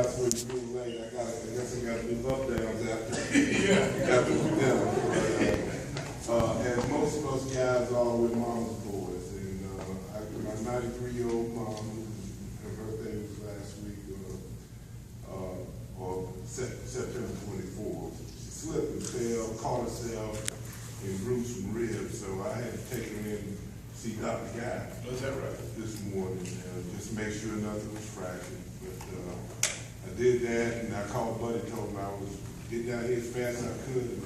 apologize for it being late. I guess I got to do up downs after. Yeah. Got to do down. And most of us guys are with mama's boys. And my 93-year-old mom, her birthday was last week, or September 24th. She slipped and fell, caught herself, and bruised some ribs. So I had to take her in to see Dr. Guy. Was that right? This morning, just to make sure nothing was fractured. But I did that, and I called Buddy, told him I was getting out here as fast as I could.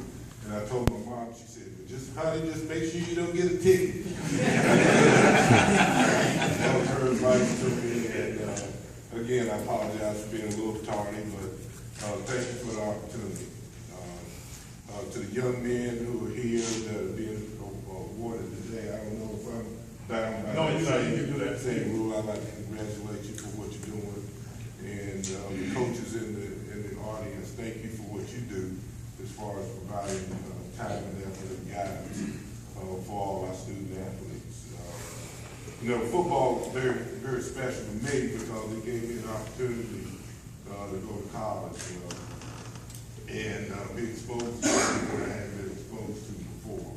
And I told my mom, she said, just make sure you don't get a ticket. That was her advice to me. And again, I apologize for being a little tardy, but thank you for the opportunity. To the young men who are here that are being awarded today, I don't know if I'm bound by no, you can do that same rule. I'd like to congratulate you for what you're doing. And the coaches in the audience, thank you for what you do as far as providing time and effort and guidance for all our student athletes. Football is very, very special to me because it gave me an opportunity to go to college and be exposed to something that I hadn't been exposed to before.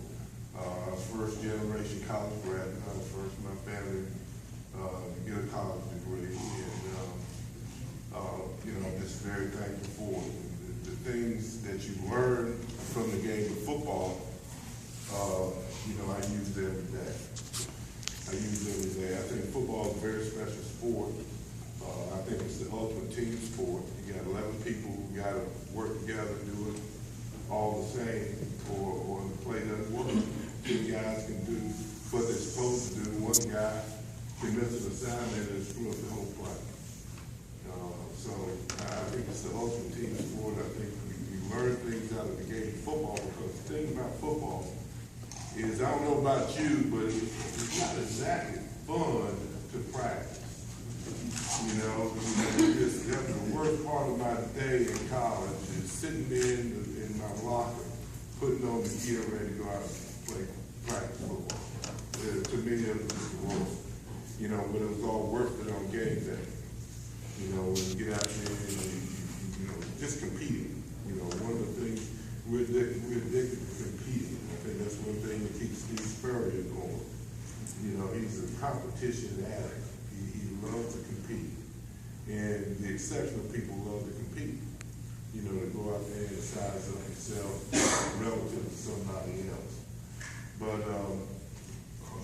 I was first generation college graduate. I was first in my family to get a college degree. And I'm just very thankful for it. The things that you learn from the game of football, I use every day. I think football is a very special sport. I think it's the ultimate team sport. You got 11 people who got to work together, do it all the same, or the play doesn't work. 10 guys can do what they're supposed to do. One guy can miss an assignment and screw up the whole play. So I think it's the ultimate team sport. I think you learn things out of the game of football because the thing about football is, I don't know about you, but it's not exactly fun to practice. That's the worst part of my day in college is sitting in my locker, putting on the gear ready to go out and practice football. To me, it was the worst. But it was all worth it on game day. When you get out there and just competing. One of the things we're addicted to competing. I think that's one thing that keeps Steve Spurrier going. He's a competition addict. He loves to compete. And the exceptional people love to compete. To go out there and size up yourself relative to somebody else. But,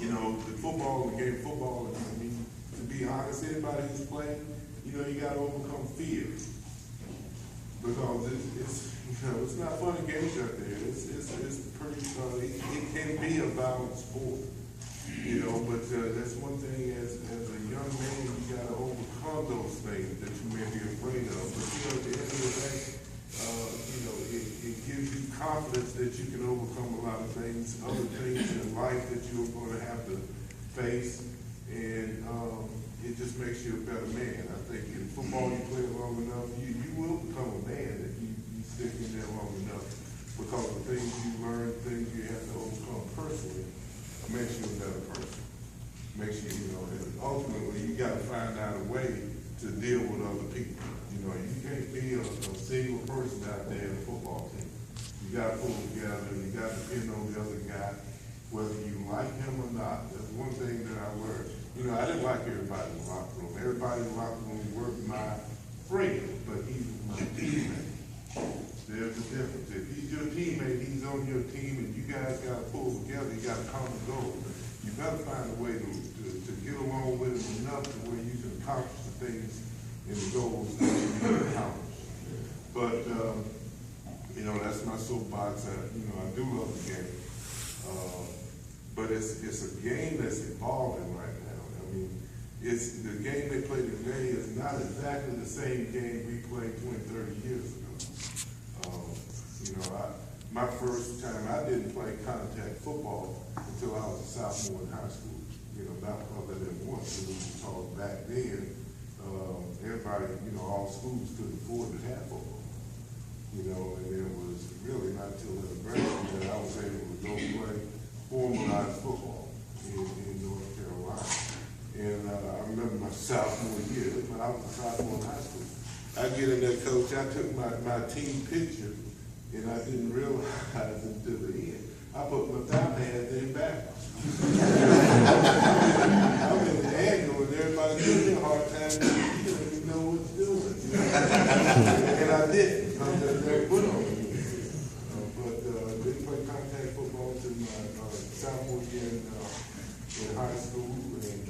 the football, the game of football, to be honest, anybody who's playing, you got to overcome fear. Because it's not fun to gauge out there. It's pretty, it can be a violent sport. But that's one thing as a young man, you got to overcome those things that you may be afraid of. But at the end of the day, it gives you confidence that you can overcome a lot of things, other things in life that you're going to have to face, and it just makes you a better man. I think in football, you play long enough, you will become a man if you stick in there long enough, because the things you learn, things you have to overcome personally, makes you a better person. Makes you, and ultimately, you got to find out a way to deal with other people. You can't be a single person out there in a football team. You got to pull together, and you got to depend on the other guy, whether you like him or not. That's one thing that I learned. I didn't like everybody in the locker room. Everybody in the locker room worked my friend, but he's my teammate. There's a difference. If he's your teammate, he's on your team, and you guys got to pull together. You got a common goal. You better find a way to get along with him enough to where you can accomplish the things and the goals that you can accomplish. But that's my soapbox. I do love the game, but it's a game that's evolving right now. It's the game they play today is not exactly the same game we played 20, 30 years ago. My first time, I didn't play contact football until I was a sophomore in high school. Not because I didn't want to, because back then, everybody, all schools couldn't afford to have football. And it was really not until the freshman that I was able to go play formalized football in North Carolina. And I remember my sophomore year, when I was a sophomore in high school, I get in there, coach, I took my team picture, and I didn't realize until the end. I put my thigh pads in backwards. I'm in the angle, and everybody gives me a hard time. You don't even know what to do. And I didn't. I'm just very good on it. Didn't play contact football until my sophomore year in high school, and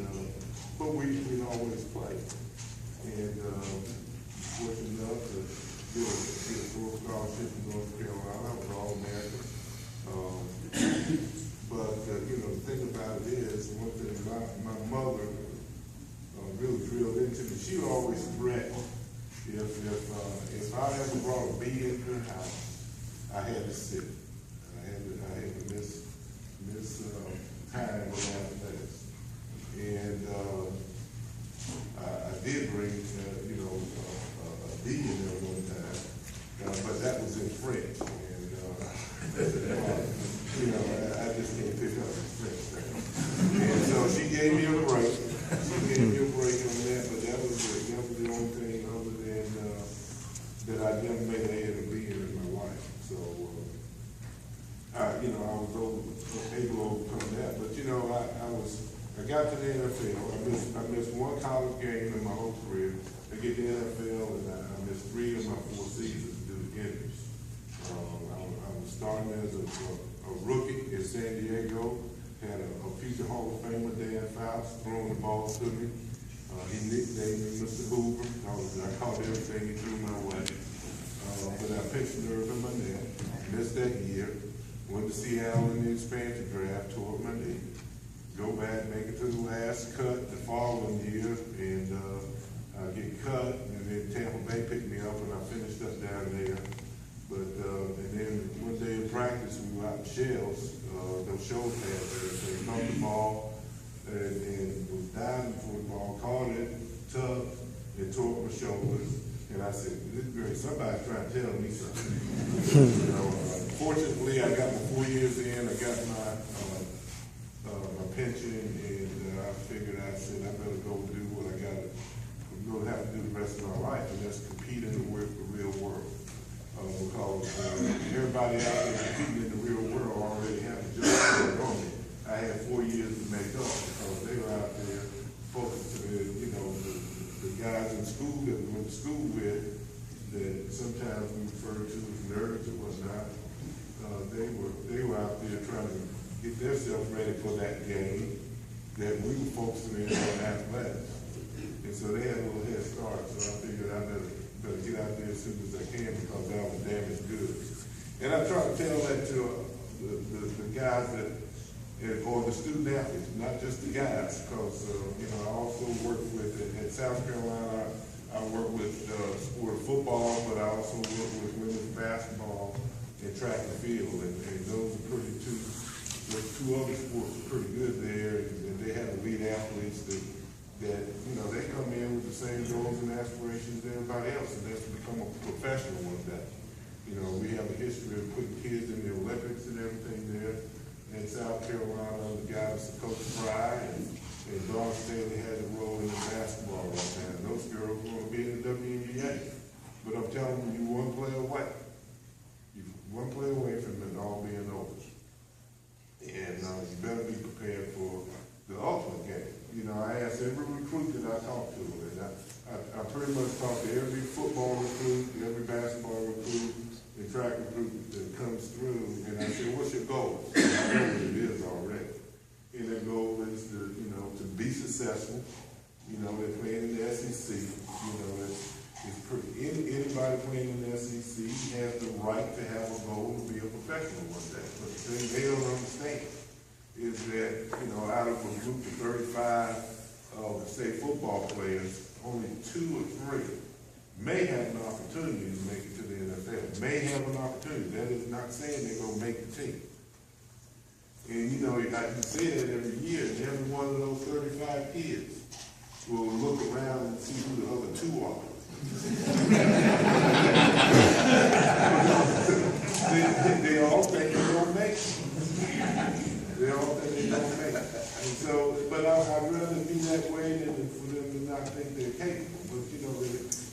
but we'd always play. And fortunate enough to get a full scholarship in North Carolina. I was All-American. But the thing about it is, one thing my mother really drilled into me. She would always threaten if I ever brought a bee into her house, I had to sit. I had to miss time with athletics. And I did bring a bee in there one time, but that was in French. And I just can't pick up the French thing. And so she gave me a break. On that, but that was the only thing other than that I never made a head of being in my life. So I was able to overcome that. But I got to the NFL. I missed one college game in my whole career. I get to the NFL, and I missed 3 of my 4 seasons due to injuries. I was starting as a rookie in San Diego. Had a future Hall of Famer, Dan Faust, throwing the ball to me. He nicknamed me Mr. Hoover. I caught everything he threw my way. But I pinched a nerve in my neck. Missed that year. Went to Seattle in the expansion draft, tore up my knee. Go back, make it to the last cut the following year, and I get cut, and then Tampa Bay picked me up, and I finished up down there. But and then one day in practice, we were out in shells, those shoulder pads there, so he bumped the ball, and was diving for the ball, caught it, tucked, and tore up my shoulders. And I said, this is great, somebody's trying to tell me something. Fortunately, I got my 4 years in, I got my pension, and I figured, I said, I better go do what I got to have to do the rest of my life, and that's compete in the real world. Because everybody out there competing in the real world already had a job on me. I had 4 years to make up because they were out there focused to the guys in school that we went to school with that sometimes we refer to as nerds or whatnot. They were out there trying to get themselves ready for that game that we were focusing in on athletics. And so they had a little head start, so I figured I better get out there as soon as I can because I was damaged goods. And I try to tell that to the guys or the student athletes, not just the guys, because I also work with at South Carolina. I work with sport football, but I also work with women's basketball and track and field, and those are those 2 other sports are pretty good there, and they have elite athletes that they come in with the same goals and aspirations as everybody else, and that's to become a professional one day. We have a history of putting kids in the Olympics and everything there. In South Carolina, the guys, Coach Fry and Dawn Staley had a role in the basketball right now. And those girls want to be in the WNBA. But I'm telling you, one play away. You're one play away from it all being over. And you better be prepared for the ultimate game. I asked every recruit that I talked to, and I pretty much talked to every football recruit, every basketball recruit, and track recruit that comes through, and I said, what's your goal? I know what it is already. And their goal is to be successful. They're playing in the SEC. Anybody playing in the SEC has the right to have a goal to be a professional one day. But the thing they don't understand is that, out of a group of 35 say football players, only 2 or 3 may have an opportunity to make it to the NFL. May have an opportunity. That is not saying they're going to make the team. And I can say that every year, and every one of those 35 kids will look around and see who the other 2 are. they all think they're going to make it. They all think they're going to make it. And so, but I'd rather be that way than for them to not think they're capable. But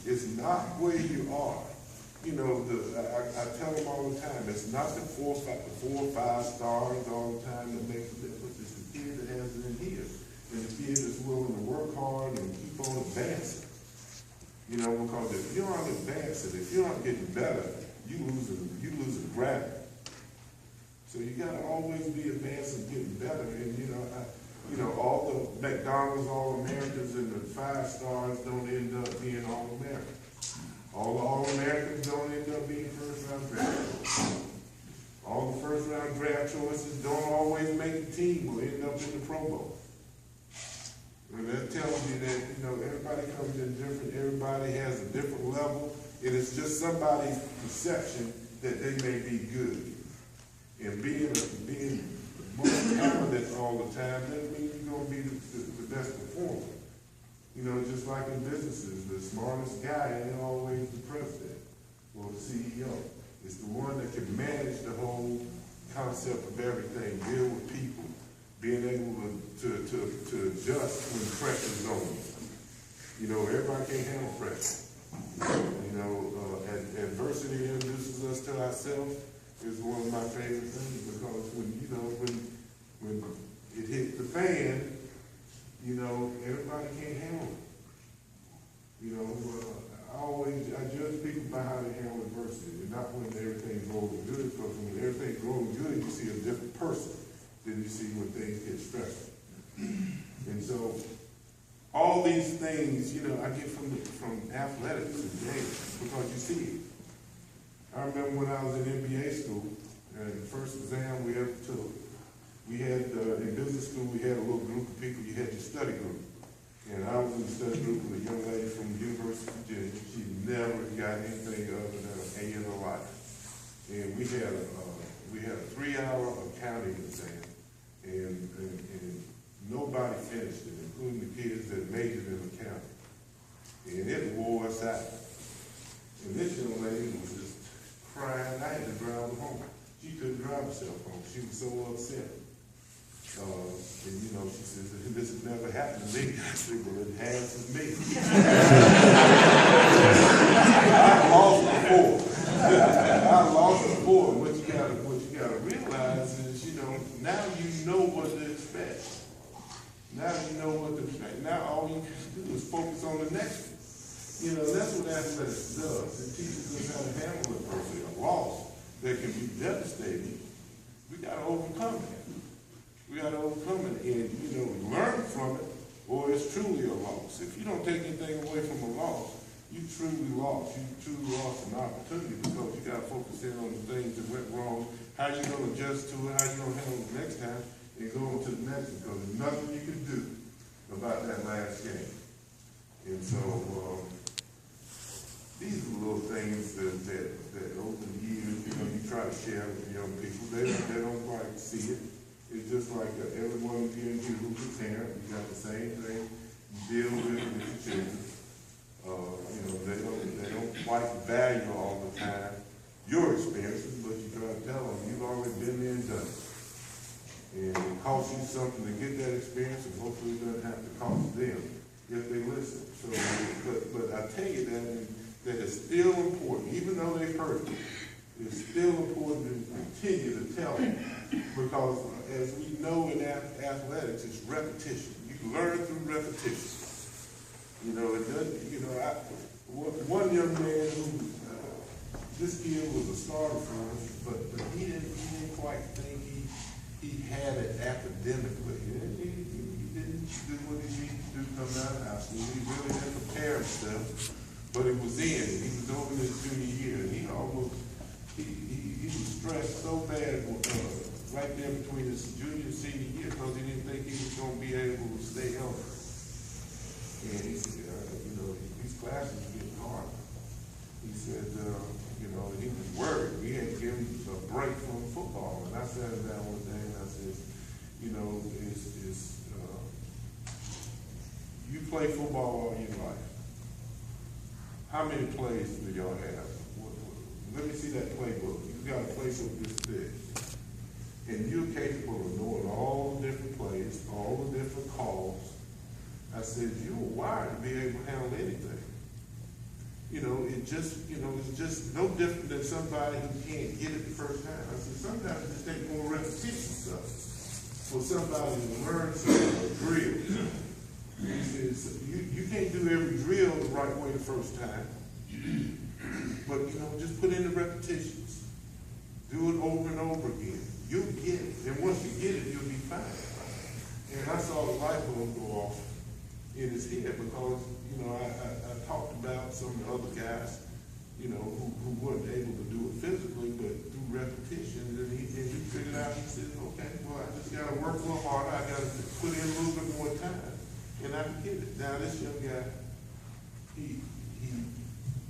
it's not where you are. You know, I tell them all the time, it's not the 4 or 5 stars all the time that makes a difference. It's the kid that has it in here. And the kid is willing to work hard and keep on advancing. You know, because if you're not advancing, if you're not getting better, you losing gravity. So you gotta always be advancing, getting better. And you know, all the McDonald's All-Americans and the 5 stars don't end up being All-Americans. All the All-Americans don't end up being first-round draft choices. All the first-round draft choices don't always make the team or end up in the Pro Bowl. And that tells you that, you know, everybody comes in different, everybody has a different level. It is just somebody's perception that they may be good. And being most talented all the time doesn't mean you're going to be the best performer. You know, just like in businesses, the smartest guy ain't always the president or the CEO. It's the one that can manage the whole concept of everything, deal with people, being able to adjust when pressure's on you. You know, everybody can't handle pressure. You know, adversity introduces us to ourselves is one of my favorite things, because when it hits the fan, you know, everybody can't handle it. You know, I judge people by how they handle adversity, and not when everything's rolling good, because when everything's rolling good, you see a different person than you see when things get stressful. And so, all these things, you know, I get from athletics and games, because you see it. I remember when I was in MBA school, the first exam we ever took, we had, in business school, we had a little group of people, you had your study group. And I was in the study group with a young lady from the University of Virginia. She never got anything other than an A in her life. And we had a 3-hour accounting exam, and nobody finished it, including the kids that majored in accounting. And it wore us out. And this young lady was just crying. I had to drive her home. She couldn't drive herself home. She was so upset. And you know, she says, this has never happened to me. I said, well, it has with me. I lost before. What you gotta realize is, you know, now you know what to expect. Now you know what to expect. Now all you can do is focus on the next one. You know, that's what athletics does. It teaches us how to handle adversity. A loss that can be devastating, we gotta overcome it. We got to overcome it and, you know, learn from it, or it's truly a loss. If you don't take anything away from a loss, you truly lost. You truly lost an opportunity, because you got to focus in on the things that went wrong, how you going to adjust to it, how you going to handle it next time, and go on to the next one, because there's nothing you can do about that last game. And so, these are the little things that over the years, you know, you try to share with young people. They don't quite see it. It's just like everyone here who's a parent, you got the same thing you deal with your children. You know, they don't quite value all the time your experiences, but you try to tell them you've already been there and done it. And it costs you something to get that experience, and hopefully it doesn't have to cost them if they listen. So, but I tell you that it's still important, even though they've heard it. It's still important to continue to tell them, because as we know in athletics, it's repetition. You learn through repetition. You know, it doesn't. You know, one young man who this kid was a starter for us, but he didn't quite think he had it academically. He didn't do what he needed to do coming out of high school. He really didn't prepare himself, but it was in. He was over his junior year, and he was stressed so bad right there between his junior and senior year, because he didn't think he was going to be able to stay healthy. And he said, you know, these classes are getting harder. He said, you know, he was worried. We had to give him a break from football. And I sat him down one day and I said, you know, you play football all your life. How many plays do y'all have? Let me see that playbook. You got a playbook this big. And you're capable of knowing all the different plays, all the different calls. I said, you were wired to be able to handle anything. it's just no different than somebody who can't get it the first time. I said, sometimes it just take more repetition stuff for somebody to learn something, a drill. He says, you can't do every drill the right way the first time, but just put in the repetitions. Do it over and over again. You'll get it. And once you get it, you'll be fine. And I saw the light bulb go off in his head because, I talked about some of the other guys, who weren't able to do it physically, but through repetition, and he figured out, he said, okay, well, I just got to work a little harder. I got to put in a little bit more time, and I can get it. Now, this young guy, he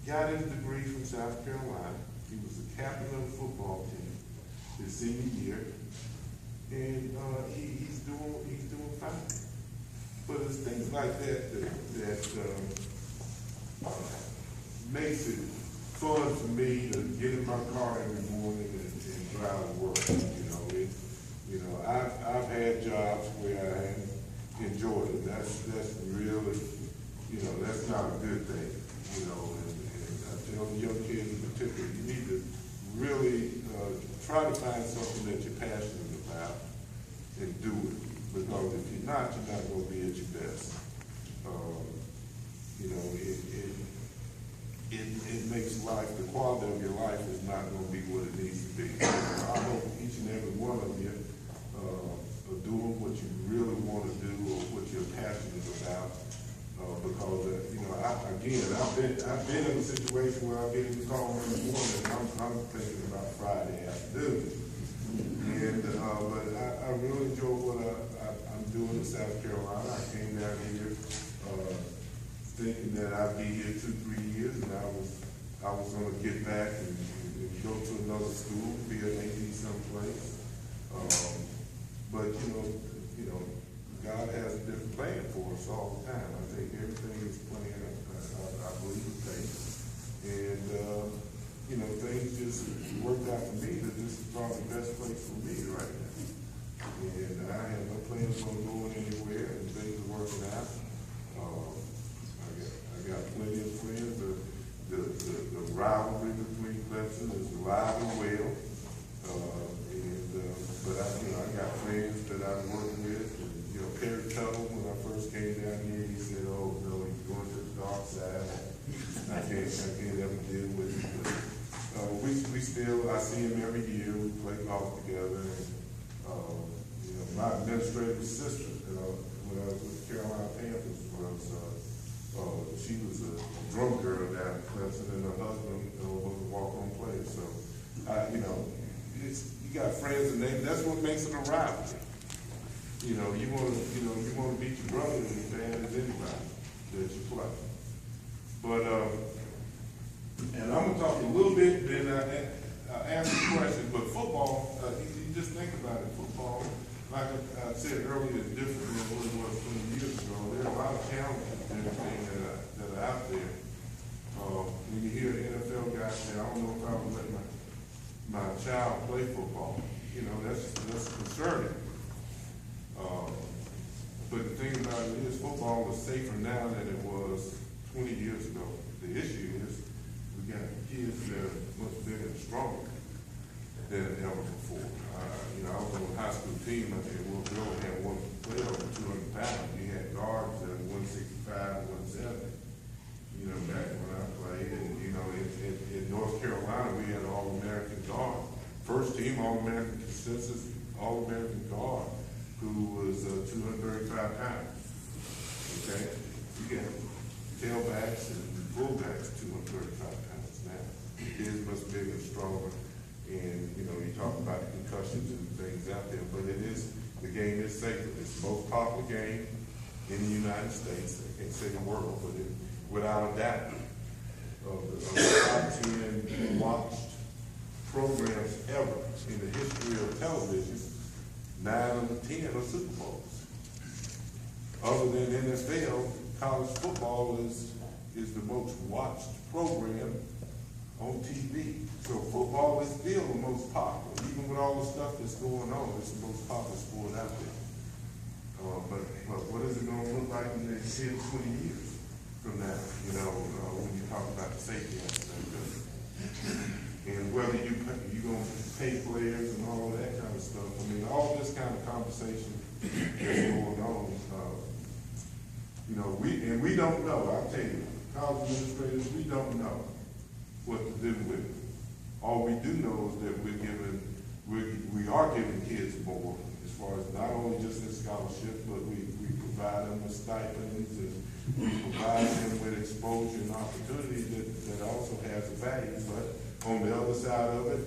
got his degree from South Carolina. He was the captain of the football team his senior year, and he's doing fine. But it's things like that makes it fun for me to get in my car every morning and drive to work. I've had jobs where I haven't enjoyed it. That's really, that's not a good thing. And I tell the young kids in particular, you need to really try to find something that you're passionate about and do it. Because if you're not going to be at your best. It makes life, the quality of your life is not going to be what it needs to be. I hope each and every one of you are doing what you really want to do or what you're passionate about. Because I've been in a situation where I get in the car in the morning and I'm thinking about Friday afternoon. And but I really enjoy what I'm doing in South Carolina. I came down here thinking that I'd be here 2-3 years, and I was going to get back and go to another school, be an AD someplace. But God has a different plan for us all the time. I think everything is planned. I believe in faith, and things just worked out for me that this is probably the best place for me right now. And I have no plans on going anywhere, and things are working out. I got plenty of friends. The rivalry between Clemson is alive and well. But I got friends that I'm working with. And, Perry Tuttle, when I first came down here, he said, "Oh no, he's going to the dark side. I can't ever deal with it." But I see him every year. We play golf together. And, my administrative assistant, when I was with the Carolina Panthers, she was a drum girl down in Clemson, and her husband was a walk-on player. So, you got friends and neighbors. That's what makes it a rivalry. You want to beat your brother as bad as anybody that you play. But and I'm gonna talk a little bit, then I ask a question. But football, you just think about it. Football, like I said earlier, is different than what it was 20 years ago. There are a lot of challenges and everything that are out there. When you hear NFL guys say, "I don't know if I would let my child play football," that's concerning. But the thing about it is, football is safer now than it was 20 years ago. The issue is we got kids that are much bigger and stronger than ever before. I was on a high school team. I think we only had one player over 200 pounds. We had guards that were 165, 170. Back when I played, and in North Carolina, we had an All-American guard, first team All-American consensus All-American guard, who was 235 pounds. Okay, you got tailbacks and fullbacks 235 pounds now. Kids much bigger and stronger, and you talk about the concussions and things out there, but the game is safer. It's the most popular game in the United States. I can't say the world, but without a doubt, of the top 10 watched programs ever in the history of television, 9 of the 10 are Super Bowls. Other than NFL, college football is the most watched program on TV. So football is still the most popular. Even with all the stuff that's going on, it's the most popular sport out there. But what is it going to look like in the next 10, 20 years? from that, you know, when you talk about the safety aspect of it. And whether you gonna pay players and all that kind of stuff. I mean, all this kind of conversation that's going on, you know, we don't know, I'll tell you, college administrators, we don't know what to do with it. All we do know is that we are giving kids more, as far as not only just in scholarship, but we provide them with stipends, and we provide them with exposure and opportunity that also has a value. But on the other side of it,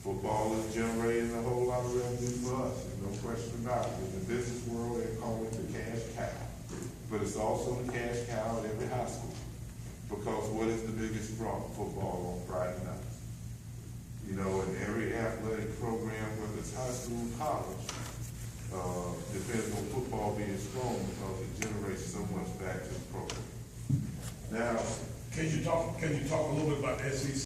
football is generating a whole lot of revenue for us, there's no question about it. In the business world, they call it the cash cow. But it's also the cash cow at every high school. Because what is the biggest draw? Football on Friday nights. You know, in every athletic program, whether it's high school, college, depends on football being strong because it generates so much back to the program. Now, Can you talk a little bit about the SEC?